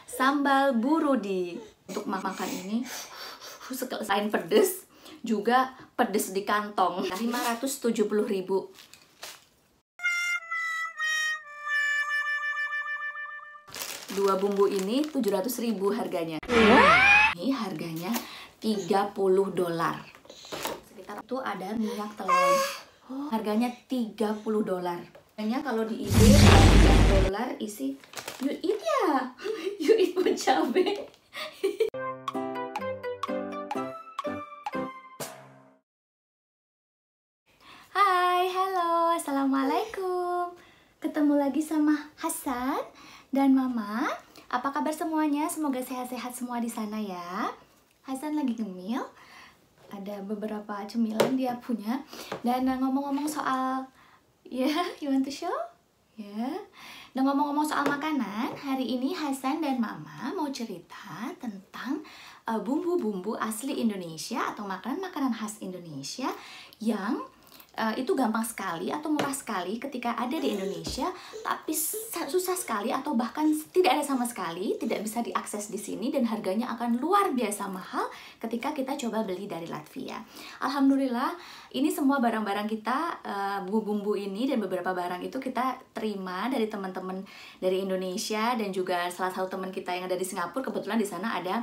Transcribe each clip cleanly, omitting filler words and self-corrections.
sambal burudi. Untuk makan ini selain pedes juga pedes di kantong. 570.000. Dua bumbu ini 700.000 harganya. Ini harganya $30. Sekitar itu ada minyak telur. Harganya $30. Harganya kalau di eBay $3 isi you eat ya. You eat pun cabe. Hai, halo, assalamualaikum. Ketemu lagi sama Hasan dan Mama. Apa kabar semuanya? Semoga sehat-sehat semua di sana ya. Hasan lagi ngemil. Ada beberapa cemilan dia punya. Dan ngomong-ngomong soal you want to show? Dan ngomong-ngomong soal makanan, hari ini Hasan dan Mama mau cerita tentang bumbu-bumbu asli Indonesia atau makanan-makanan khas Indonesia yang itu gampang sekali atau murah sekali ketika ada di Indonesia, tapi susah sekali atau bahkan tidak ada sama sekali, tidak bisa diakses di sini dan harganya akan luar biasa mahal ketika kita coba beli dari Latvia. Alhamdulillah, ini semua barang-barang kita, bumbu-bumbu ini dan beberapa barang itu kita terima dari teman-teman dari Indonesia dan juga salah satu teman kita yang ada di Singapura. Kebetulan di sana ada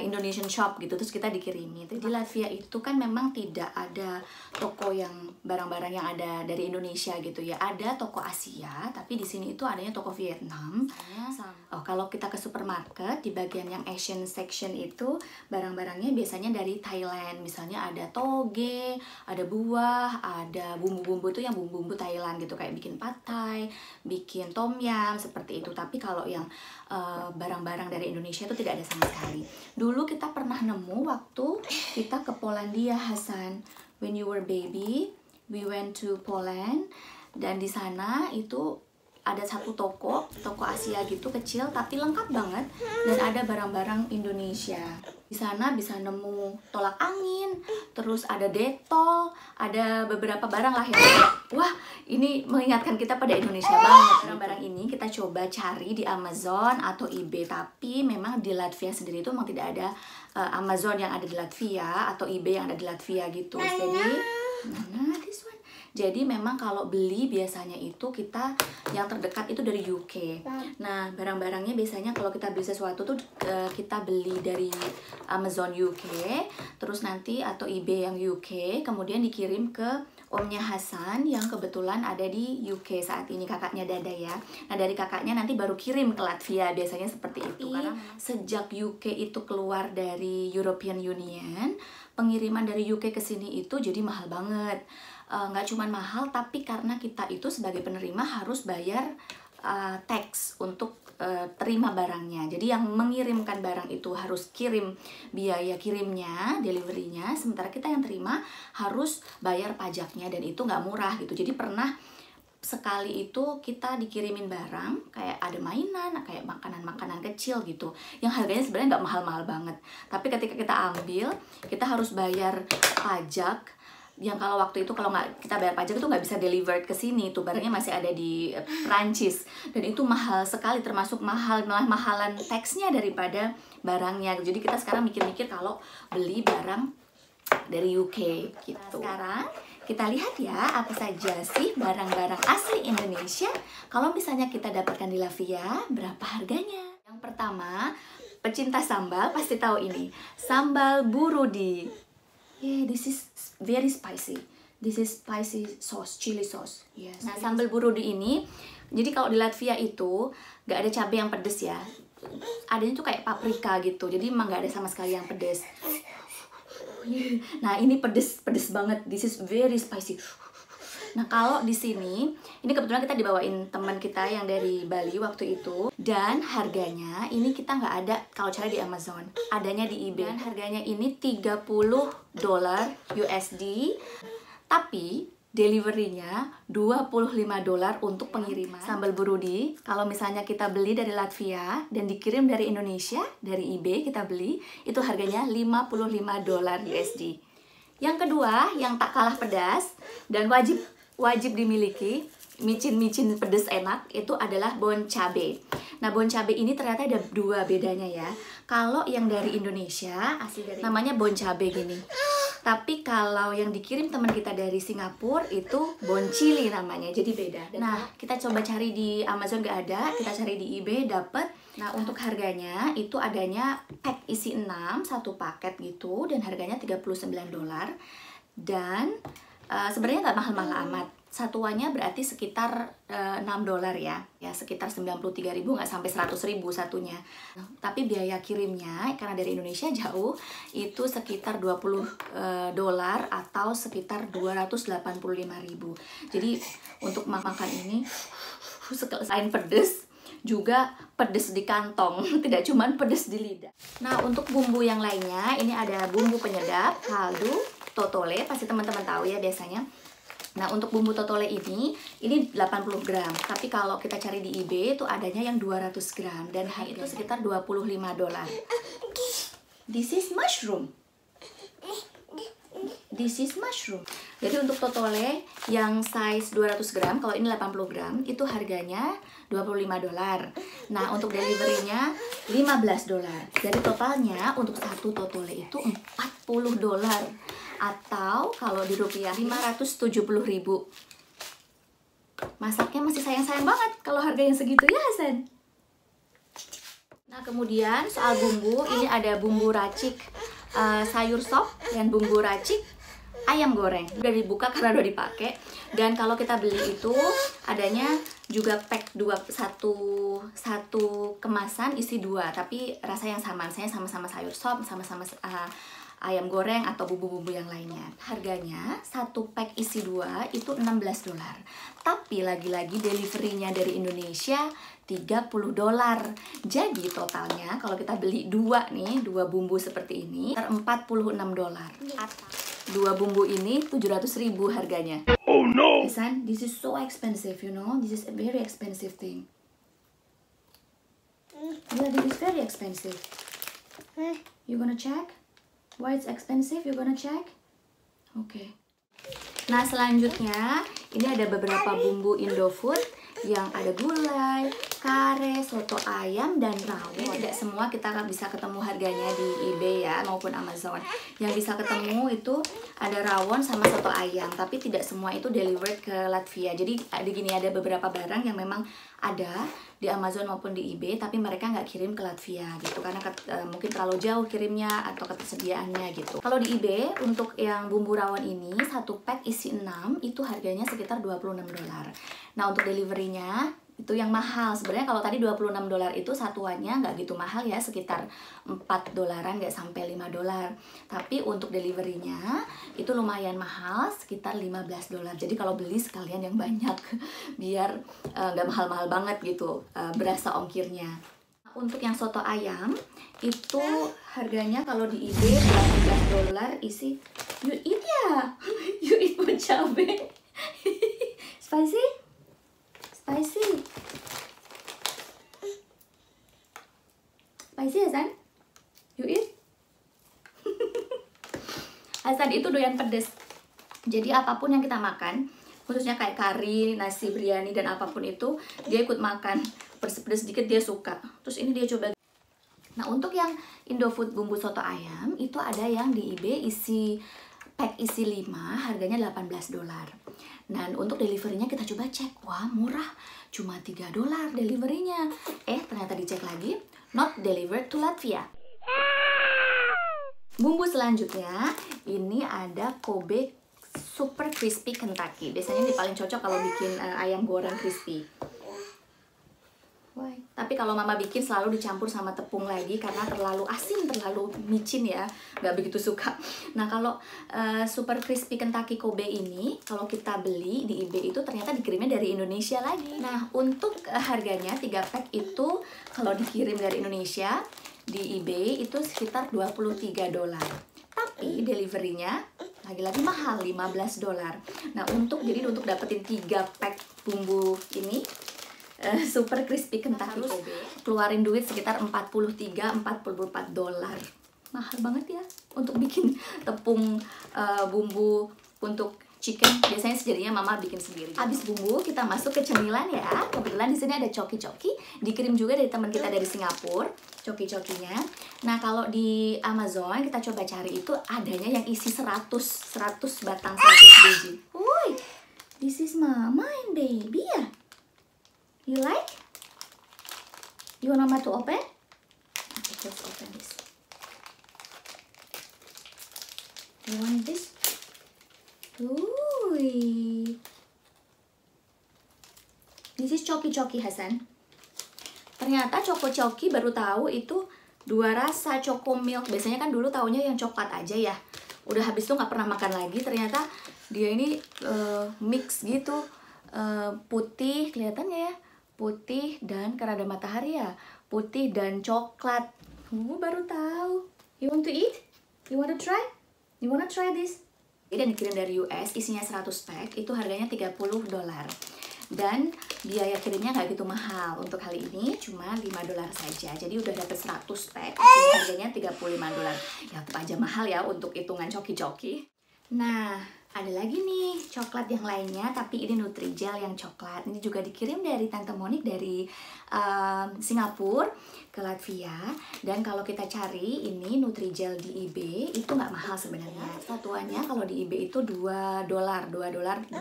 Indonesian shop gitu, terus kita dikirimi. Di Latvia itu kan memang tidak ada toko yang barang-barang yang ada dari Indonesia gitu ya. Ada toko Asia, tapi di sini itu adanya toko Vietnam. Oh, kalau kita ke supermarket di bagian yang Asian section itu barang-barangnya biasanya dari Thailand. Misalnya ada toge, ada buah, ada bumbu-bumbu itu yang bumbu-bumbu Thailand gitu, kayak bikin pad thai, bikin tom yum seperti itu. Tapi kalau yang barang-barang dari Indonesia itu tidak ada sama sekali. Dulu kita pernah nemu waktu kita ke Polandia, Hasan. When you were baby, we went to Poland, dan di sana itu ada satu toko Asia gitu kecil tapi lengkap banget dan ada barang-barang Indonesia. Di sana bisa nemu tolak angin, terus ada detol, ada beberapa barang lah yang wah, ini mengingatkan kita pada Indonesia banget. Barang-barang ini kita coba cari di Amazon atau eBay, tapi memang di Latvia sendiri itu memang tidak ada Amazon yang ada di Latvia atau eBay yang ada di Latvia gitu. Jadi memang kalau beli biasanya itu kita yang terdekat itu dari UK. Nah, barang-barangnya biasanya kalau kita beli sesuatu tuh kita beli dari Amazon UK, terus nanti atau eBay yang UK, kemudian dikirim ke omnya Hasan yang kebetulan ada di UK saat ini, kakaknya Dada ya. Nah, dari kakaknya nanti baru kirim ke Latvia, biasanya seperti itu. Karena sejak UK itu keluar dari European Union, pengiriman dari UK ke sini itu jadi mahal banget. Nggak cuma mahal, tapi karena kita itu sebagai penerima harus bayar tax untuk terima barangnya. Jadi yang mengirimkan barang itu harus kirim biaya kirimnya, deliverynya, sementara kita yang terima harus bayar pajaknya dan itu nggak murah gitu. Jadi pernah sekali itu kita dikirimin barang kayak ada mainan, kayak makanan-makanan kecil gitu yang harganya sebenarnya nggak mahal-mahal banget, tapi ketika kita ambil kita harus bayar pajak yang kalau waktu itu kalau nggak kita bayar pajak itu nggak bisa delivered ke sini, tuh barangnya masih ada di Prancis dan itu mahal sekali, termasuk malah mahalan taxnya daripada barangnya. Jadi kita sekarang mikir-mikir kalau beli barang dari UK gitu. Nah, sekarang kita lihat ya apa saja sih barang-barang asli Indonesia kalau misalnya kita dapatkan di Latvia, berapa harganya. Yang pertama, pecinta sambal pasti tahu ini, sambal burudi. Yeah, this is very spicy. This is spicy sauce, chili sauce. Yes. Nah, sambal burudi ini, jadi kalau di Latvia itu nggak ada cabai yang pedes ya. Adanya tuh kayak paprika gitu. Jadi emang nggak ada sama sekali yang pedes. Nah, ini pedes banget. This is very spicy. Nah, kalau di sini, ini kebetulan kita dibawain teman kita yang dari Bali waktu itu. Dan harganya, ini kita nggak ada kalau cari di Amazon. Adanya di eBay. Dan harganya ini $30 USD. Tapi, deliverynya $25 untuk pengiriman. Sambal burudi, kalau misalnya kita beli dari Latvia dan dikirim dari Indonesia, dari eBay kita beli, itu harganya $55 USD. Yang kedua, yang tak kalah pedas dan wajib dimiliki, micin-micin pedas enak, itu adalah bon cabe. Nah, bon cabe ini ternyata ada dua bedanya ya. Kalau yang dari Indonesia, asli dari namanya bon cabe gini. Tapi kalau yang dikirim teman kita dari Singapura itu bon chili namanya, jadi beda. Nah, kita coba cari di Amazon nggak ada, kita cari di eBay dapet. Nah, untuk harganya itu adanya pack isi 6, satu paket gitu, dan harganya $39. Dan sebenarnya nggak mahal-mahal amat. Satuannya berarti sekitar $6 ya, sekitar 93.000, nggak sampai 100.000 satunya. Tapi biaya kirimnya karena dari Indonesia jauh itu sekitar $20 atau sekitar 285.000. Jadi untuk makan ini selain pedes juga pedes di kantong, tidak cuman pedes di lidah. Nah, untuk bumbu yang lainnya ini ada bumbu penyedap, kaldu, totole, pasti teman-teman tahu ya biasanya. Nah, untuk bumbu totole ini 80 gram. Tapi kalau kita cari di eBay itu adanya yang 200 gram dan harga itu sekitar $25. This is mushroom. This is mushroom. Jadi untuk totole yang size 200 gram, kalau ini 80 gram, itu harganya $25. Nah, untuk deliverynya $15. Jadi totalnya untuk satu totole itu $40. Atau kalau di rupiah 570.000. Masaknya masih sayang-sayang banget kalau harganya segitu ya, Hasan. Nah, kemudian soal bumbu, ini ada bumbu racik sayur sop dan bumbu racik ayam goreng. Udah dibuka karena udah dipakai. Dan kalau kita beli itu adanya juga pack satu kemasan isi 2, tapi rasa yang sama. Misalnya sama-sama sayur sop, sama-sama ayam goreng atau bumbu-bumbu yang lainnya. Harganya satu pack isi 2 itu $16. Tapi lagi-lagi deliverynya dari Indonesia $30. Jadi totalnya kalau kita beli dua bumbu seperti ini $46. Dua bumbu ini 700.000 harganya. Oh no. Listen, this is so expensive, you know. This is a very expensive thing. Yeah, this is very expensive. You gonna check? Why it's expensive? You gonna check? Okay. Nah, selanjutnya ini ada beberapa bumbu Indofood yang ada gulai, kare, soto ayam, dan rawon. Tidak semua kita bisa ketemu harganya di eBay ya maupun Amazon. Yang bisa ketemu itu ada rawon sama soto ayam, tapi tidak semua itu delivered ke Latvia. Jadi ada beberapa barang yang memang ada di Amazon maupun di eBay, tapi mereka nggak kirim ke Latvia gitu karena mungkin terlalu jauh kirimnya atau ketersediaannya gitu. Kalau di eBay untuk yang bumbu rawon ini satu pack isi 6 itu harganya sekitar $26. Nah, untuk deliverynya itu yang mahal. Sebenarnya kalau tadi $26 itu satuannya nggak gitu mahal ya, sekitar $4, nggak sampai $5. Tapi untuk deliverynya itu lumayan mahal, sekitar $15. Jadi kalau beli sekalian yang banyak biar nggak mahal-mahal banget gitu, berasa ongkirnya. Untuk yang soto ayam itu harganya kalau di eBay $18 isi. You eat ya? You eat bon cabe? Spicy? Spicy. Spicy, Hasan? You eat? Hasan itu doyan pedes. Jadi apapun yang kita makan, khususnya kayak kari, nasi, biryani, dan apapun itu, dia ikut makan. Pedes-pedes sedikit dia suka. Terus ini dia coba. Nah, untuk yang Indofood bumbu soto ayam, itu ada yang di eBay pack isi 5, harganya $18. Nah, untuk deliverynya kita coba cek. Wah, murah. Cuma $3 deliverynya. Ternyata dicek lagi, not delivered to Latvia. Bumbu selanjutnya, ini ada Kobe Super Crispy Kentucky. Biasanya ini paling cocok kalau bikin ayam goreng crispy. Why? Tapi kalau mama bikin selalu dicampur sama tepung lagi karena terlalu asin, terlalu micin ya, nggak begitu suka. Nah, kalau Super Crispy Kentucky Kobe ini kalau kita beli di eBay itu ternyata dikirimnya dari Indonesia lagi. Nah, untuk harganya 3 pack itu kalau dikirim dari Indonesia di eBay itu sekitar $23. Tapi deliverynya lagi-lagi mahal, $15. Nah, untuk dapetin 3 pack bumbu ini Super Crispy Kentucky Kobe, keluarin duit sekitar $43-44. Mahal banget ya untuk bikin tepung bumbu untuk chicken biasanya sejadinya mama bikin sendiri. Habis bumbu kita masuk ke cemilan ya. Kebetulan di sini ada coki-coki, dikirim juga dari teman kita dari Singapura, coki-cokinya. Nah, kalau di Amazon kita coba cari itu adanya yang isi 100 batang, 100 biji. Woi, this is mama and baby ya. You like? You want mama to open? Okay, let's open this. You want this? Wih, this is coki-coki Hasan. Ternyata coki baru tahu itu dua rasa, choco milk. Biasanya kan dulu taunya yang coklat aja ya. Udah habis itu nggak pernah makan lagi. Ternyata dia ini mix gitu, putih kelihatannya ya, putih dan karena ada matahari ya, putih dan coklat. Baru tahu. You want to eat? You want to try? You want to try this? Dan dikirim dari US, isinya 100 pack, itu harganya $30. Dan biaya kirimnya nggak gitu mahal. Untuk kali ini cuma $5 saja. Jadi udah dapet 100 pack, isinya harganya $35. Ya tetap aja mahal ya untuk hitungan coki-coki. Nah, ada lagi nih coklat yang lainnya, tapi ini Nutrijel yang coklat. Ini juga dikirim dari Tante Monik dari Singapura ke Latvia. Dan kalau kita cari ini Nutrijel di eBay itu nggak mahal sebenarnya. Satuannya kalau di eBay itu $2, $2,25.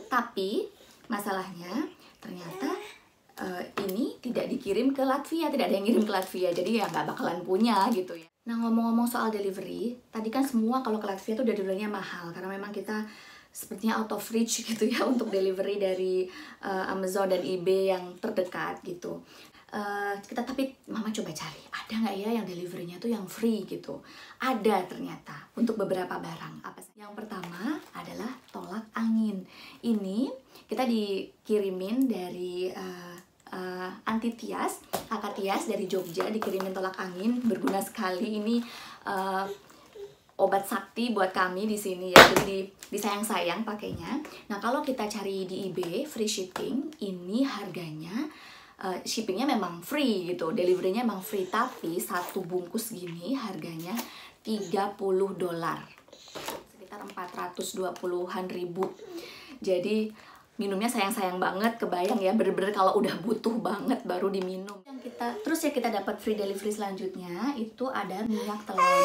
Tapi masalahnya ternyata ini tidak dikirim ke Latvia, tidak ada yang ngirim ke Latvia, jadi ya nggak bakalan punya gitu ya. Nah, ngomong-ngomong soal delivery, tadi kan semua kalau ke Latvia tuh udah deliverynya mahal karena memang kita sepertinya out of reach gitu ya untuk delivery dari Amazon dan eBay yang terdekat gitu. Tapi mama coba cari, ada nggak ya yang deliverynya tuh yang free gitu? Ada ternyata untuk beberapa barang. Apa sih? Yang pertama adalah tolak angin. Ini kita dikirimin dari Anti Tias, kakak Tias dari Jogja, dikirimin tolak angin, berguna sekali ini, obat sakti buat kami di sini ya, jadi disayang-sayang pakainya. Nah, kalau kita cari di eBay free shipping, ini harganya shippingnya memang free gitu, deliverynya memang free, tapi satu bungkus gini harganya $30, sekitar 420-an ribu. Jadi minumnya sayang-sayang banget, kebayang ya, bener-bener kalau udah butuh banget baru diminum. Terus ya kita dapat free delivery selanjutnya itu ada minyak telon.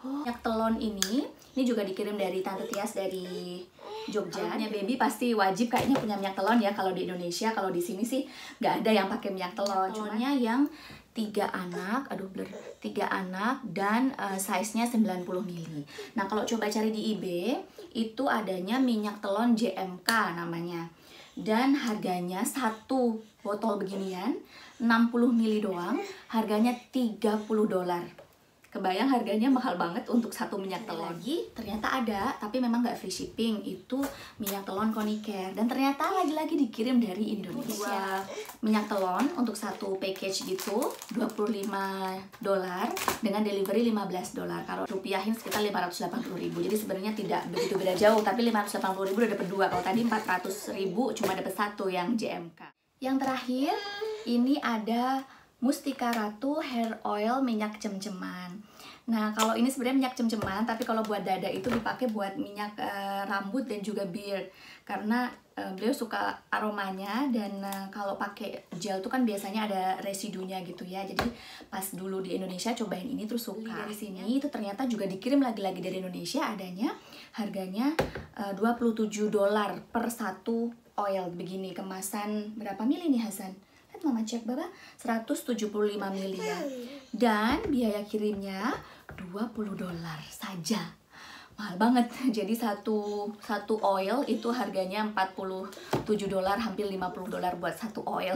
Minyak telon ini juga dikirim dari Tante Tias dari Jogja. Punya baby pasti wajib kayaknya punya minyak telon ya kalau di Indonesia. Kalau di sini sih nggak ada yang pakai minyak telon. Telonnya yang 3 anak, 3 anak dan size-nya 90 ml. Nah, kalau coba cari di eBay, itu adanya minyak telon JMK namanya. Dan harganya satu botol beginian, 60 ml doang, harganya $30. Kebayang harganya mahal banget untuk satu minyak telon. Lagi ternyata ada, tapi memang nggak free shipping. Itu minyak telon Coniker. Dan ternyata lagi-lagi dikirim dari Indonesia. Minyak telon untuk satu package gitu $25 dengan delivery $15. Kalau rupiahin sekitar 580.000. Jadi sebenarnya tidak begitu beda jauh, tapi 580.000 udah dapet 2. Kalau tadi 400.000 cuma dapet 1 yang JMK. Yang terakhir ini ada Mustika Ratu Hair Oil minyak cem-ceman. Nah, kalau ini sebenarnya minyak cem-ceman, tapi kalau buat dada itu dipakai buat minyak rambut dan juga beard. Karena beliau suka aromanya, dan kalau pakai gel tuh kan biasanya ada residunya gitu ya. Jadi pas dulu di Indonesia cobain ini terus suka. Dari sini itu ternyata juga dikirim lagi-lagi dari Indonesia, adanya harganya $27 per satu oil begini. Kemasan berapa mili nih Hasan? Mama cek Baba, 175 ml ya. Dan biaya kirimnya $20 saja. Mahal banget. Jadi satu oil itu harganya $47, hampir $50 buat satu oil.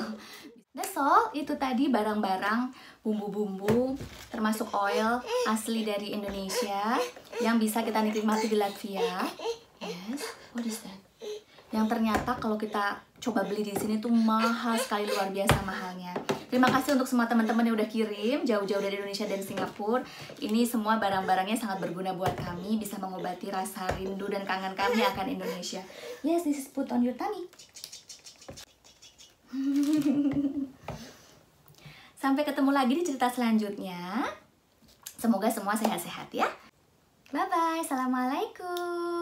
That's all. Itu tadi barang-barang bumbu-bumbu termasuk oil asli dari Indonesia yang bisa kita nikmati di Latvia. Yes, what is that? Yang ternyata kalau kita coba beli di sini tuh mahal sekali, luar biasa mahalnya. Terima kasih untuk semua teman-teman yang udah kirim jauh-jauh dari Indonesia dan Singapura. Ini semua barang-barangnya sangat berguna buat kami, bisa mengobati rasa rindu dan kangen kami akan Indonesia. Yes, this is put on your tummy. Sampai ketemu lagi di cerita selanjutnya. Semoga semua sehat-sehat ya. Bye-bye. Assalamualaikum.